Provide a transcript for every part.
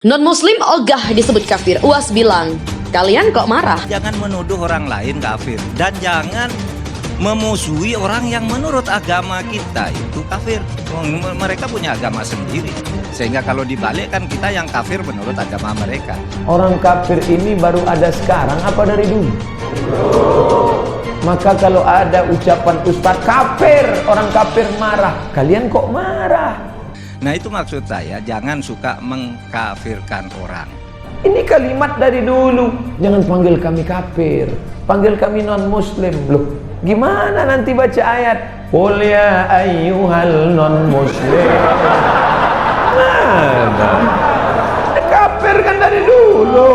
Non-muslim ogah disebut kafir. UAS bilang, kalian kok marah? Jangan menuduh orang lain kafir. Dan jangan memusuhi orang yang menurut agama kita itu kafir. Mereka punya agama sendiri. Sehingga kalau dibalikkan kita yang kafir menurut agama mereka. Orang kafir ini baru ada sekarang apa dari dulu? Maka kalau ada ucapan ustaz kafir, orang kafir marah. Kalian kok marah? Nah itu maksud saya, jangan suka mengkafirkan orang. Ini kalimat dari dulu. Jangan panggil kami kafir, panggil kami non-muslim. Loh, gimana nanti baca ayat? Qul ya ayyuhal non-muslim. Ada. Kafir kan dari dulu.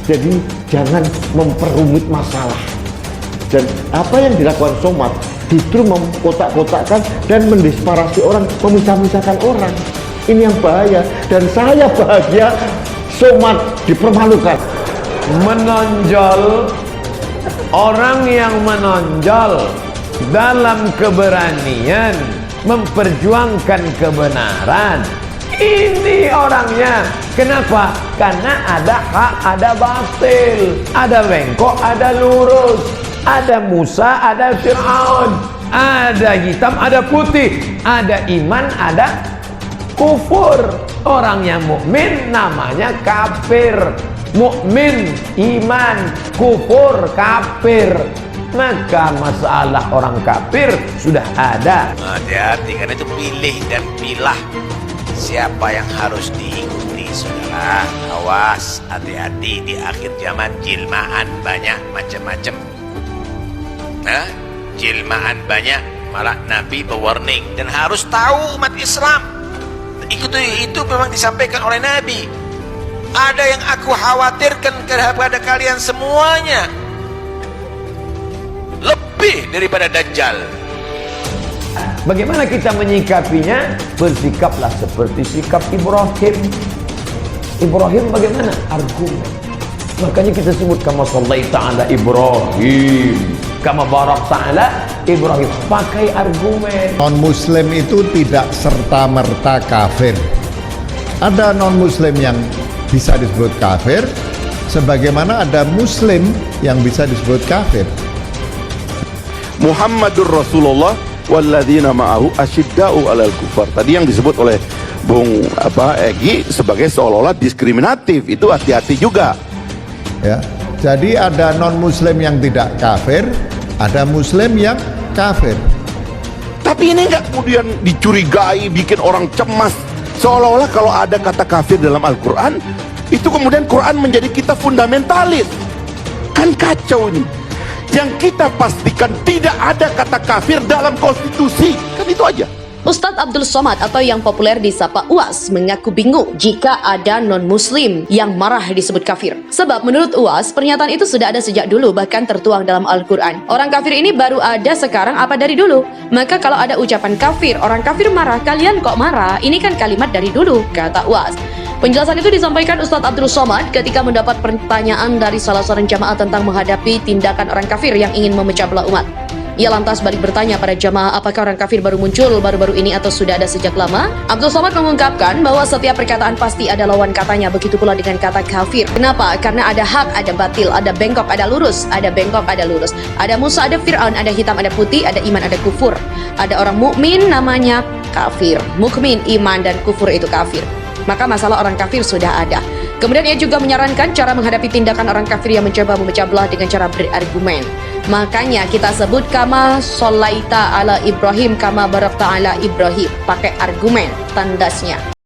Jadi jangan memperumit masalah. Dan apa yang dilakukan Somad justru mengkotak-kotakkan dan mendisparasi orang, memisah-misahkan orang. Ini yang bahaya. Dan saya bahagia Somad dipermalukan. Menonjol, orang yang menonjol dalam keberanian memperjuangkan kebenaran, ini orangnya. Kenapa? Karena ada hak, ada batil, ada bengkok, ada lurus, ada Musa, ada Fir'aun, ada hitam, ada putih, ada iman, ada kufur. Orang yang mukmin namanya kafir. Mukmin, iman, kufur, kafir. Maka masalah orang kafir sudah ada. Hati-hati, karena itu pilih dan pilah siapa yang harus diikuti, saudara. Awas, hati-hati, di akhir zaman jilmaan banyak macam-macam. Nah, jilmaan banyak, malah Nabi warning dan harus tahu umat Islam. Itu memang disampaikan oleh Nabi. Ada yang aku khawatirkan kepada kalian semuanya, lebih daripada Dajjal. Bagaimana kita menyikapinya? Bersikaplah seperti sikap Ibrahim. Ibrahim bagaimana? Argumen. Makanya kita sebut kama shallaita ala Ibrahim, kama barakta ala Ibrahim. Pakai argumen. Non-muslim itu tidak serta-merta kafir. Ada non-muslim yang bisa disebut kafir, sebagaimana ada muslim yang bisa disebut kafir. Muhammadur Rasulullah walladzina ma'ahu asyidda'u 'alal kufar. Tadi yang disebut oleh Bung Egy sebagai seolah-olah diskriminatif, itu hati-hati juga. Ya, jadi ada non-muslim yang tidak kafir, ada muslim yang kafir. Tapi ini enggak kemudian dicurigai, bikin orang cemas, seolah-olah kalau ada kata kafir dalam Al-Quran, itu kemudian Quran menjadi kita fundamentalis. Kan kacau ini. Yang kita pastikan tidak ada kata kafir dalam konstitusi. Kan itu aja. Ustadz Abdul Somad atau yang populer disapa UAS mengaku bingung jika ada non-muslim yang marah disebut kafir. Sebab menurut UAS, pernyataan itu sudah ada sejak dulu, bahkan tertuang dalam Al-Quran. Orang kafir ini baru ada sekarang apa dari dulu? Maka kalau ada ucapan kafir, orang kafir marah, kalian kok marah? Ini kan kalimat dari dulu, kata UAS. Penjelasan itu disampaikan Ustadz Abdul Somad ketika mendapat pertanyaan dari salah seorang jamaah tentang menghadapi tindakan orang kafir yang ingin memecah belah umat. Ia lantas balik bertanya pada jamaah apakah orang kafir baru muncul baru-baru ini atau sudah ada sejak lama. Abdul Somad mengungkapkan bahwa setiap perkataan pasti ada lawan katanya, begitu pula dengan kata kafir. Kenapa? Karena ada hak, ada batil, ada bengkok, ada lurus, ada bengkok, ada lurus. Ada Musa, ada Fir'aun, ada hitam, ada putih, ada iman, ada kufur. Ada orang mukmin namanya kafir. Mukmin, iman, dan kufur itu kafir. Maka masalah orang kafir sudah ada. Kemudian ia juga menyarankan cara menghadapi tindakan orang kafir yang mencoba memecah belah dengan cara berargumen. Makanya kita sebut kama shallaita ala Ibrahim, kama barakta ala Ibrahim. Pakai argumen, tandasnya.